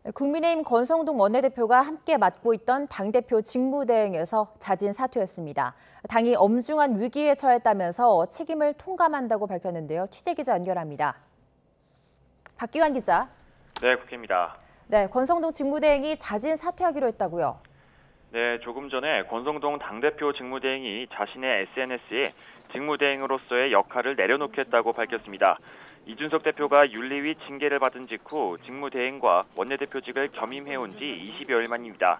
국민의힘 권성동 원내대표가 함께 맡고 있던 당대표 직무대행에서 자진 사퇴했습니다. 당이 엄중한 위기에 처했다면서 책임을 통감한다고 밝혔는데요. 취재기자 연결합니다. 박기환 기자. 네, 국회입니다. 네, 권성동 직무대행이 자진 사퇴하기로 했다고요? 네, 조금 전에 권성동 당대표 직무대행이 자신의 SNS에 직무대행으로서의 역할을 내려놓겠다고 밝혔습니다. 이준석 대표가 윤리위 징계를 받은 직후 직무대행과 원내대표직을 겸임해온 지 20여일 만입니다.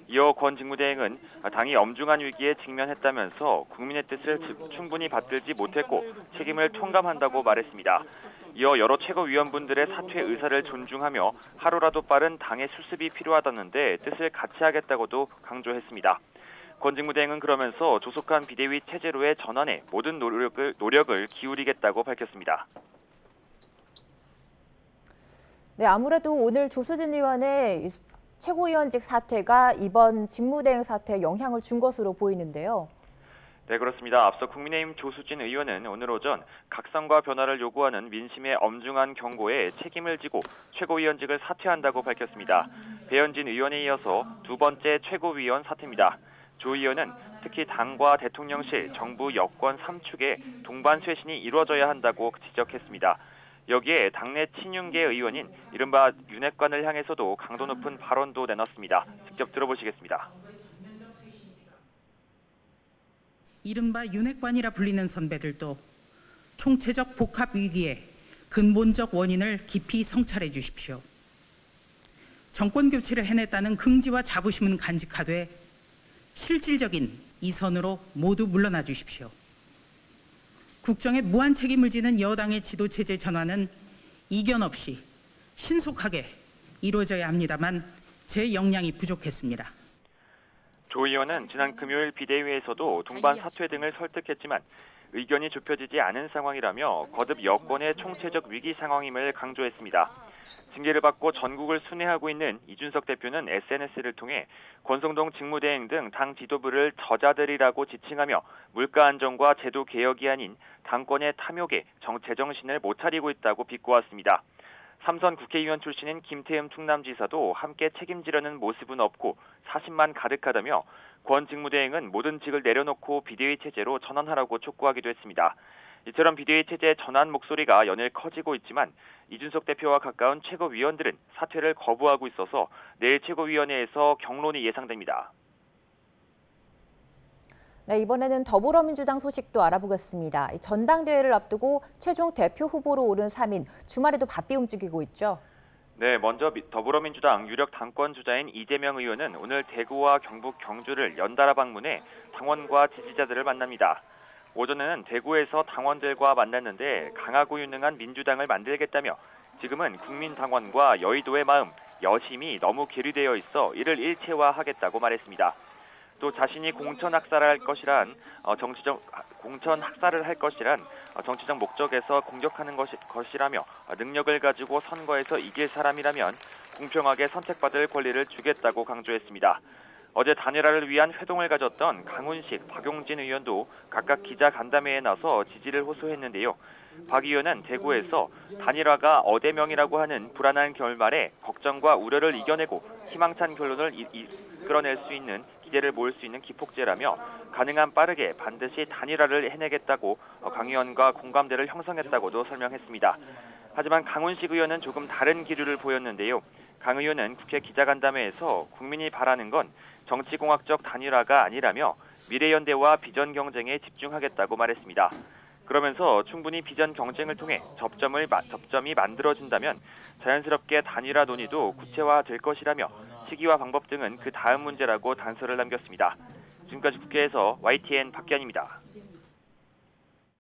이어 권 직무대행은 당이 엄중한 위기에 직면했다면서 국민의 뜻을 충분히 받들지 못했고 책임을 통감한다고 말했습니다. 이어 여러 최고위원분들의 사퇴 의사를 존중하며 하루라도 빠른 당의 수습이 필요하다는데 뜻을 같이 하겠다고도 강조했습니다. 권 직무대행은 그러면서 조속한 비대위 체제로의 전환에 모든 노력을 기울이겠다고 밝혔습니다. 네, 아무래도 오늘 조수진 의원의 최고위원직 사퇴가 이번 직무대행 사퇴에 영향을 준 것으로 보이는데요. 네, 그렇습니다. 앞서 국민의힘 조수진 의원은 오늘 오전 각성과 변화를 요구하는 민심의 엄중한 경고에 책임을 지고 최고위원직을 사퇴한다고 밝혔습니다. 배현진 의원에 이어서 두 번째 최고위원 사퇴입니다. 조 의원은 특히 당과 대통령실, 정부 여권 3축의 동반 쇄신이 이루어져야 한다고 지적했습니다. 여기에 당내 친윤계 의원인 이른바 윤핵관을 향해서도 강도 높은 발언도 내놨습니다. 직접 들어보시겠습니다. 이른바 윤핵관이라 불리는 선배들도 총체적 복합 위기의 근본적 원인을 깊이 성찰해 주십시오. 정권 교체를 해냈다는 긍지와 자부심은 간직하되 실질적인 이선으로 모두 물러나 주십시오. 국정에 무한 책임을 지는 여당의 지도체제 전환은 이견 없이 신속하게 이루어져야 합니다만 제 역량이 부족했습니다. 조 의원은 지난 금요일 비대위에서도 동반 사퇴 등을 설득했지만 의견이 좁혀지지 않은 상황이라며 거듭 여권의 총체적 위기 상황임을 강조했습니다. 징계를 받고 전국을 순회하고 있는 이준석 대표는 SNS를 통해 권성동 직무대행 등 당 지도부를 저자들이라고 지칭하며 물가 안정과 제도 개혁이 아닌 당권의 탐욕에 제정신을 못 차리고 있다고 비꼬았습니다. 삼선 국회의원 출신인 김태흠 충남지사도 함께 책임지려는 모습은 없고 사심만 가득하다며 권 직무대행은 모든 직을 내려놓고 비대위 체제로 전환하라고 촉구하기도 했습니다. 이처럼 비대위 체제 전환 목소리가 연일 커지고 있지만 이준석 대표와 가까운 최고위원들은 사퇴를 거부하고 있어서 내일 최고위원회에서 경론이 예상됩니다. 네, 이번에는 더불어민주당 소식도 알아보겠습니다. 전당대회를 앞두고 최종 대표 후보로 오른 3인, 주말에도 바삐 움직이고 있죠. 네, 먼저 더불어민주당 유력 당권 주자인 이재명 의원은 오늘 대구와 경북 경주를 연달아 방문해 당원과 지지자들을 만납니다. 오전에는 대구에서 당원들과 만났는데 강하고 유능한 민주당을 만들겠다며 지금은 국민당원과 여의도의 마음, 여심이 너무 괴리되어 있어 이를 일체화하겠다고 말했습니다. 또 자신이 공천 학살을 할 것이란 정치적 목적에서 공격하는 것이라며 능력을 가지고 선거에서 이길 사람이라면 공평하게 선택받을 권리를 주겠다고 강조했습니다. 어제 단일화를 위한 회동을 가졌던 강훈식, 박용진 의원도 각각 기자 간담회에 나서 지지를 호소했는데요. 박 의원은 대구에서 단일화가 어대명이라고 하는 불안한 결말에 걱정과 우려를 이겨내고 희망찬 결론을 이끌어낼 수 있는 기대를 모을 수 있는 기폭제라며 가능한 빠르게 반드시 단일화를 해내겠다고 강 의원과 공감대를 형성했다고도 설명했습니다. 하지만 강훈식 의원은 조금 다른 기류를 보였는데요. 강 의원은 국회 기자간담회에서 국민이 바라는 건 정치공학적 단일화가 아니라며 미래연대와 비전 경쟁에 집중하겠다고 말했습니다. 그러면서 충분히 비전 경쟁을 통해 접점이 만들어진다면 자연스럽게 단일화 논의도 구체화될 것이라며 시기와 방법 등은 그 다음 문제라고 단서를 남겼습니다. 지금까지 국회에서 YTN 박기환입니다.